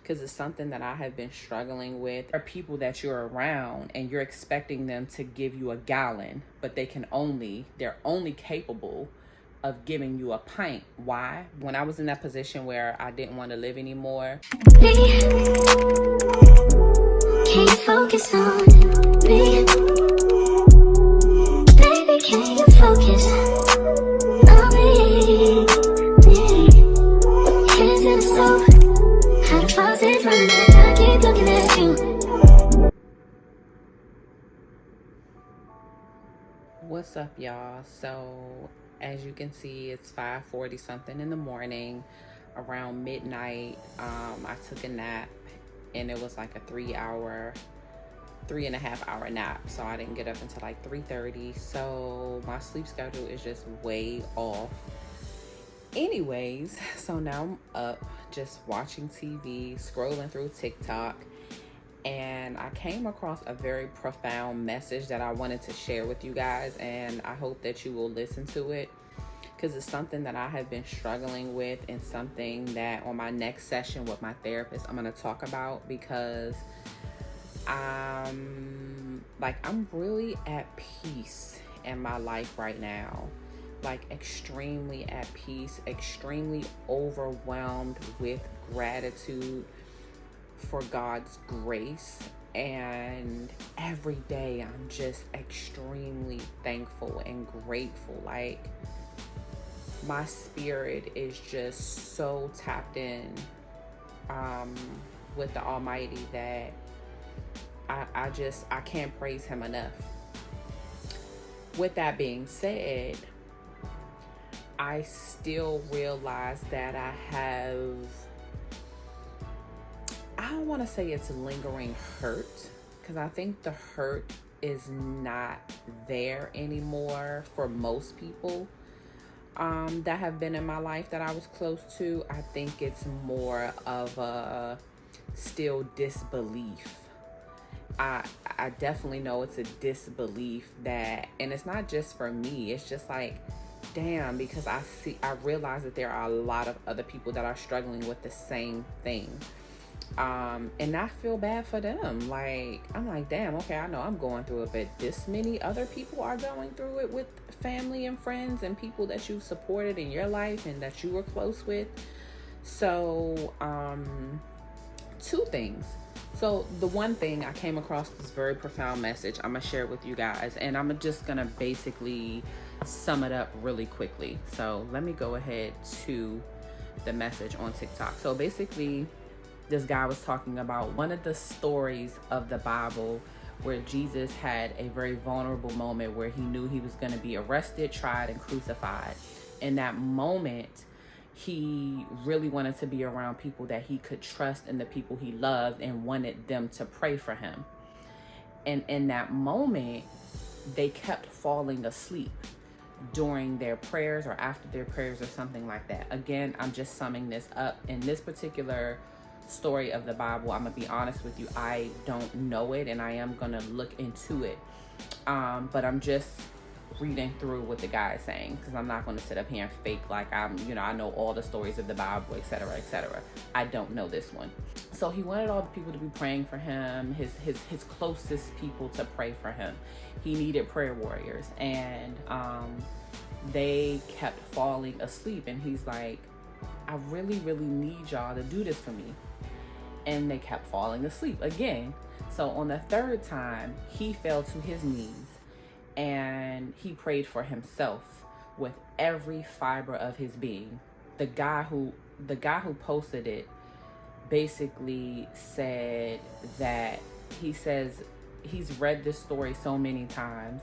because it's something that I have been struggling with. There are people that you're around and you're expecting them to give you a gallon, but they're only capable of giving you a pint. Why? When I was in that position where I didn't want to live anymore. Can you focus on me? Baby, can you focus on me? Hands in the soap, how the faucet running, I keep looking at you. What's up, y'all? So as you can see, it's 5:40 something in the morning. Around midnight, I took a nap, and it was like a 3.5 hour nap, so I didn't get up until like 3:30. So my sleep schedule is just way off. Anyways, so now I'm up just watching TV, scrolling through TikTok, and I came across a very profound message that I wanted to share with you guys, and I hope that you will listen to it, because it's something that I have been struggling with, and something that on my next session with my therapist I'm going to talk about, because I'm really at peace in my life right now. Like extremely at peace, extremely overwhelmed with gratitude for God's grace. And every day I'm just extremely thankful and grateful. Like my spirit is just so tapped in with the Almighty that I can't praise him enough. With that being said, I still realize that I don't want to say it's lingering hurt, because I think the hurt is not there anymore for most people that have been in my life that I was close to. I think it's more of a still disbelief. I definitely know it's a disbelief that, and it's not just for me, it's just like, damn, because I realize that there are a lot of other people that are struggling with the same thing. And I feel bad for them. Like, I'm like, damn, okay, I know I'm going through it, but this many other people are going through it with family and friends and people that you've supported in your life and that you were close with. So, two things. So the one thing, I came across this very profound message I'm gonna share with you guys, and I'm just gonna basically sum it up really quickly. So let me go ahead to the message on TikTok. So basically, this guy was talking about one of the stories of the Bible where Jesus had a very vulnerable moment where he knew he was going to be arrested, tried, and crucified. In that moment, he really wanted to be around people that he could trust and the people he loved, and wanted them to pray for him. And in that moment, they kept falling asleep during their prayers or after their prayers or something like that. Again, I'm just summing this up. In this particular story of the Bible, I'm gonna be honest with you, I don't know it, and I am gonna look into it. But I'm just reading through what the guy is saying, because I'm not going to sit up here and fake like I know all the stories of the Bible, etc., etc. I don't know this one. So he wanted all the people to be praying for him, his closest people to pray for him. He needed prayer warriors, and they kept falling asleep, and he's like, I really, really need y'all to do this for me. And they kept falling asleep again. So on the third time, he fell to his knees and he prayed for himself with every fiber of his being. The guy who posted it basically said that he says he's read this story so many times,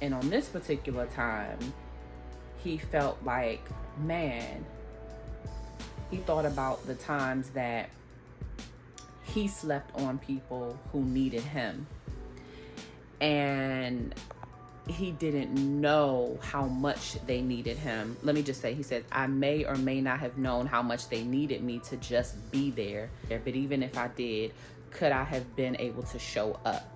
and on this particular time, he felt like, man, he thought about the times that he slept on people who needed him, and he didn't know how much they needed him. Let me just say, he said, I may or may not have known how much they needed me to just be there. But even if I did, could I have been able to show up? ?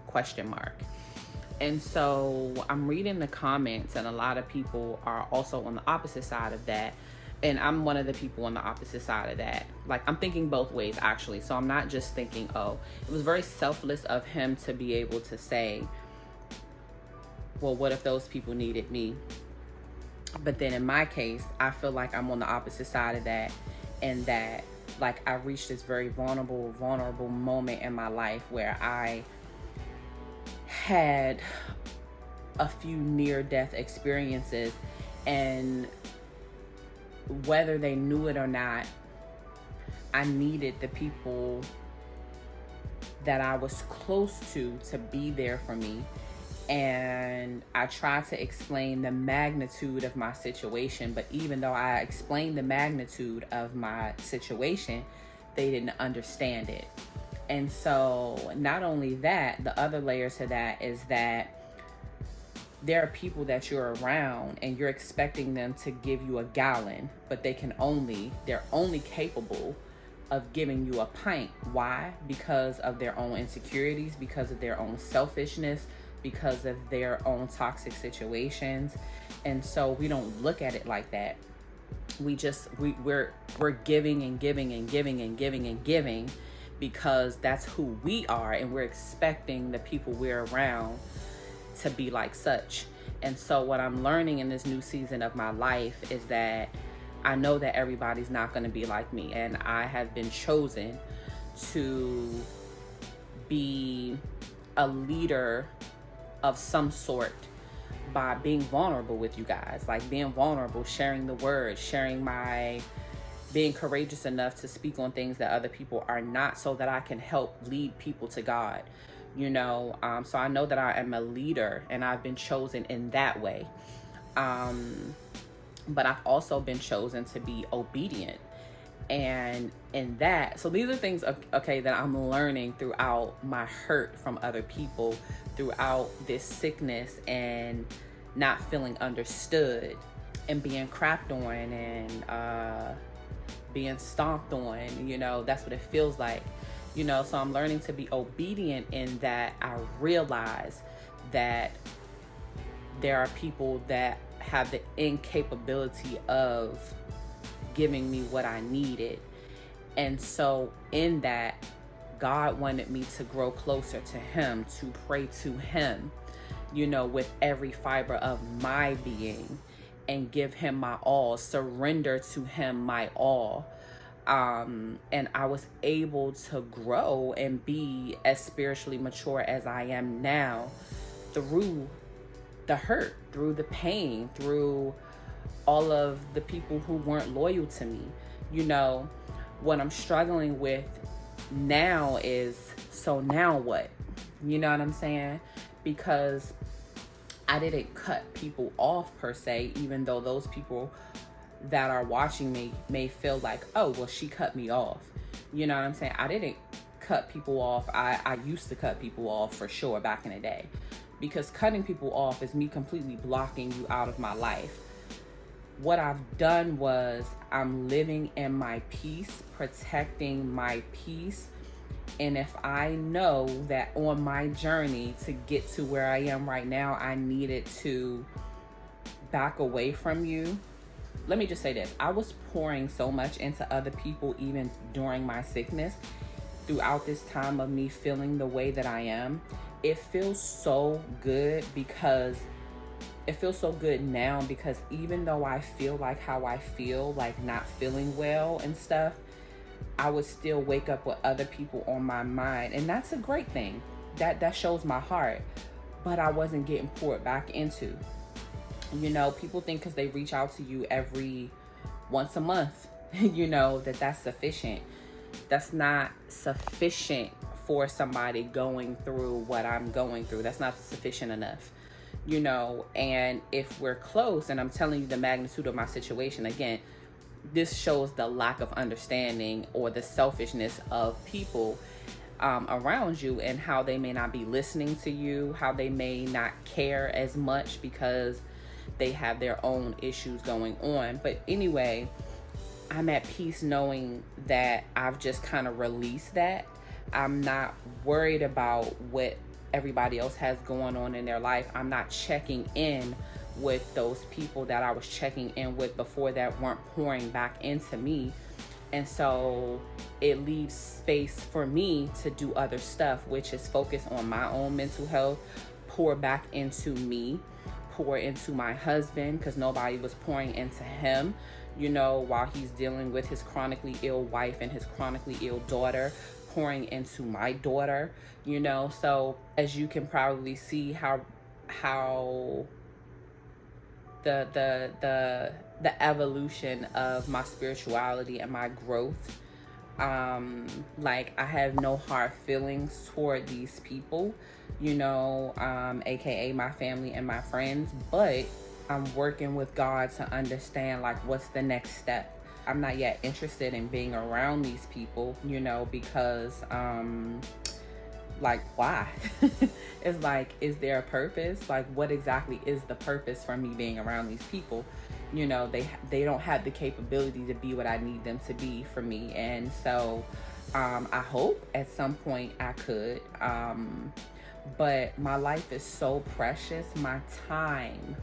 And so I'm reading the comments, and a lot of people are also on the opposite side of that. And I'm one of the people on the opposite side of that. Like, I'm thinking both ways, actually. So I'm not just thinking, oh, it was very selfless of him to be able to say, well, what if those people needed me? But then in my case, I feel like I'm on the opposite side of that, and that, like, I reached this very vulnerable moment in my life where I had a few near-death experiences, and whether they knew it or not, I needed the people that I was close to be there for me. And I tried to explain the magnitude of my situation, but even though I explained the magnitude of my situation, they didn't understand it. And so not only that, the other layer to that is that there are people that you're around and you're expecting them to give you a gallon, but they're only capable of giving you a pint. Why? Because of their own insecurities, because of their own selfishness, because of their own toxic situations. And so we don't look at it like that. We're giving and giving and giving and giving and giving because that's who we are, and we're expecting the people we're around to be like such. And so what I'm learning in this new season of my life is that I know that everybody's not going to be like me, and I have been chosen to be a leader of some sort by being vulnerable with you guys, like being vulnerable, sharing the word, being courageous enough to speak on things that other people are not, so that I can help lead people to God. So I know that I am a leader, and I've been chosen in that way. But I've also been chosen to be obedient. And in that, so these are things, okay, that I'm learning throughout my hurt from other people, throughout this sickness and not feeling understood and being crapped on and being stomped on, that's what it feels like. So I'm learning to be obedient in that I realize that there are people that have the incapability of giving me what I needed. And so in that, God wanted me to grow closer to him, to pray to him, with every fiber of my being, and give him my all, surrender to him my all. And I was able to grow and be as spiritually mature as I am now through the hurt, through the pain, through all of the people who weren't loyal to me. What I'm struggling with now is, so now what? You know what I'm saying? Because I didn't cut people off per se, even though those people that are watching me may feel like, oh, well, she cut me off. You know what I'm saying? I didn't cut people off. I used to cut people off for sure back in the day, because cutting people off is me completely blocking you out of my life. What I've done was I'm living in my peace, protecting my peace. And if I know that on my journey to get to where I am right now, I needed to back away from you, let me just say this. I was pouring so much into other people, even during my sickness, throughout this time of me feeling the way that I am. It feels so good now, because even though I feel like how I feel, like not feeling well and stuff, I would still wake up with other people on my mind. And that's a great thing. That shows my heart. But I wasn't getting poured back into. People think because they reach out to you once a month, that's sufficient. That's not sufficient for somebody going through what I'm going through. That's not sufficient enough. And if we're close, and I'm telling you the magnitude of my situation, again, this shows the lack of understanding or the selfishness of people around you, and how they may not be listening to you, how they may not care as much because they have their own issues going on. But anyway, I'm at peace knowing that I've just kind of released that. I'm not worried about what everybody else has going on in their life. I'm not checking in with those people that I was checking in with before that weren't pouring back into me. And so it leaves space for me to do other stuff, which is focus on my own mental health, pour back into me, pour into my husband, because nobody was pouring into him, you know, while he's dealing with his chronically ill wife and his chronically ill daughter, pouring into my daughter, you know. So as you can probably see how the evolution of my spirituality and my growth, like I have no hard feelings toward these people, you know, aka my family and my friends, but I'm working with God to understand like what's the next step. I'm not yet interested in being around these people, you know, because like why? It's like, is there a purpose? Like what exactly is the purpose for me being around these people? You know, they don't have the capability to be what I need them to be for me. And so I hope at some point I could, but my life is so precious. My time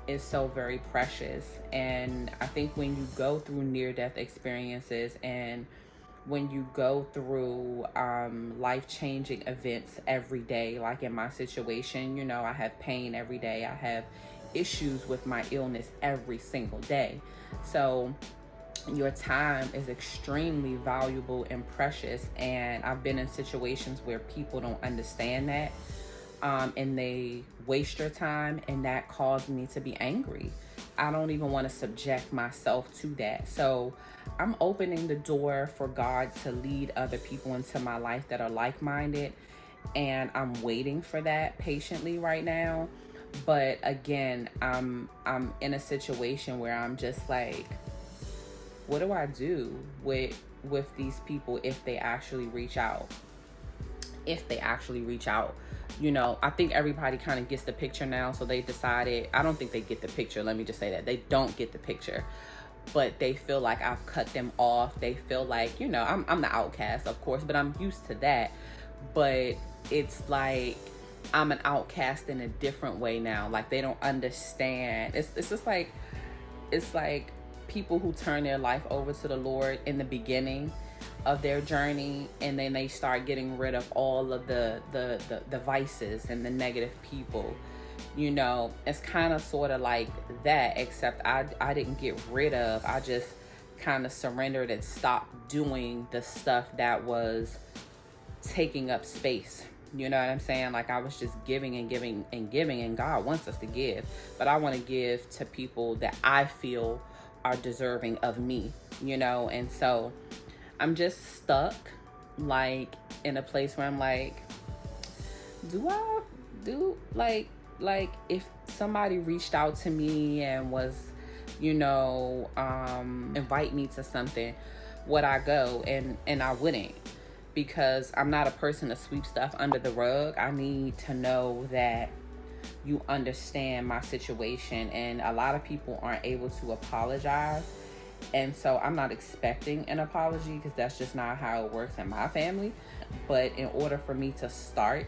is so very precious. And I think when you go through near-death experiences and when you go through life-changing events every day, like in my situation, you know, I have pain every day. I have issues with my illness every single day. So your time is extremely valuable and precious. And I've been in situations where people don't understand that, and they waste your time, and that caused me to be angry. I don't even want to subject myself to that. So I'm opening the door for God to lead other people into my life that are like-minded, and I'm waiting for that patiently right now. But again, I'm in a situation where I'm just like, what do I do with these people if they actually reach out? If they actually reach out, you know, I think everybody kind of gets the picture now. So they decided, I don't think they get the picture. Let me just say that they don't get the picture, but they feel like I've cut them off. They feel like, you know, I'm the outcast, of course, but I'm used to that. But it's like I'm an outcast in a different way now. Like they don't understand. It's just like, it's like people who turn their life over to the Lord in the beginning of their journey, and then they start getting rid of all of the vices and the negative people, you know. It's kind of sort of like that, except I didn't get rid of, I just kind of surrendered and stopped doing the stuff that was taking up space. You know what I'm saying? Like I was just giving and giving and giving, and God wants us to give, but I want to give to people that I feel are deserving of me, you know. And so I'm just stuck, like in a place where I'm like, like if somebody reached out to me and was, you know, invite me to something, would I go? And I wouldn't, because I'm not a person to sweep stuff under the rug. I need to know that you understand my situation, and a lot of people aren't able to apologize. And so I'm not expecting an apology, because that's just not how it works in my family. But in order for me to start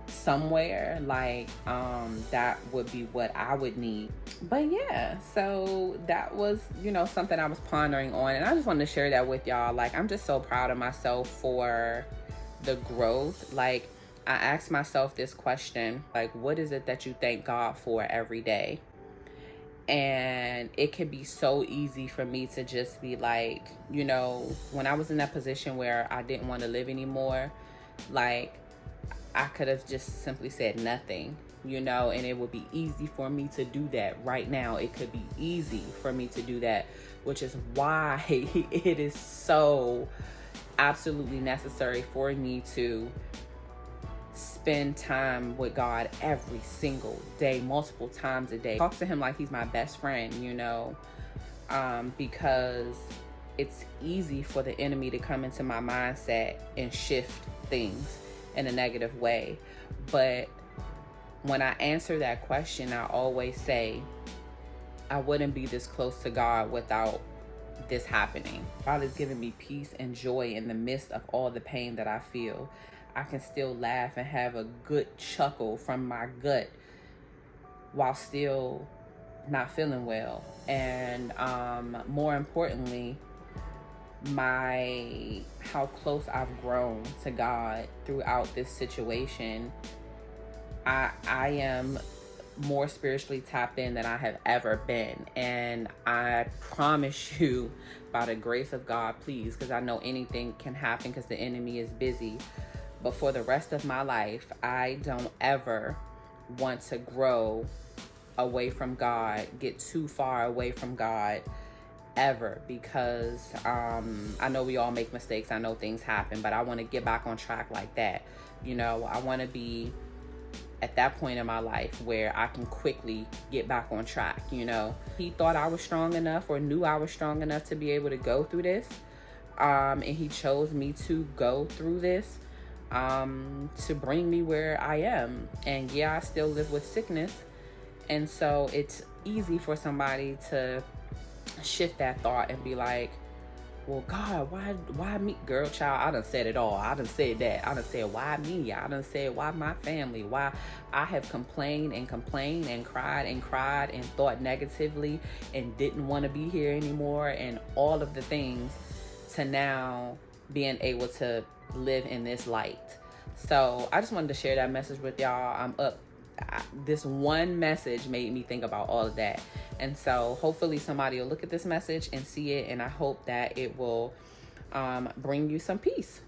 somewhere, like that would be what I would need. But yeah, so that was, you know, something I was pondering on, and I just wanted to share that with y'all. Like I'm just so proud of myself for the growth. Like I asked myself this question, like, what is it that you thank God for every day? And it can be so easy for me to just be like, you know, when I was in that position where I didn't want to live anymore, like I could have just simply said nothing, you know, and it would be easy for me to do that right now. It could be easy for me to do that, which is why it is so absolutely necessary for me to spend time with God every single day, multiple times a day. Talk to him like he's my best friend, you know, because it's easy for the enemy to come into my mindset and shift things in a negative way. But when I answer that question, I always say, I wouldn't be this close to God without this happening. God is giving me peace and joy in the midst of all the pain that I feel. I can still laugh and have a good chuckle from my gut while still not feeling well. And more importantly, how close I've grown to God throughout this situation. I am more spiritually tapped in than I have ever been. And I promise you, by the grace of God, please, because I know anything can happen because the enemy is busy. But for the rest of my life, I don't ever want to grow away from God, get too far away from God ever, because I know we all make mistakes. I know things happen, but I want to get back on track like that. You know, I want to be at that point in my life where I can quickly get back on track. You know, he thought I was strong enough, or knew I was strong enough to be able to go through this. And he chose me to go through this to bring me where I am. And yeah, I still live with sickness. And so it's easy for somebody to shift that thought and be like, well, God, why me? Girl, child, I done said it all. I done said that. I done said, why me? I done said, why my family? Why? I have complained and complained and cried and thought negatively and didn't want to be here anymore, and all of the things, to now being able to live in this light. So I just wanted to share that message with y'all. This one message made me think about all of that. And so hopefully somebody will look at this message and see it, and I hope that it will bring you some peace.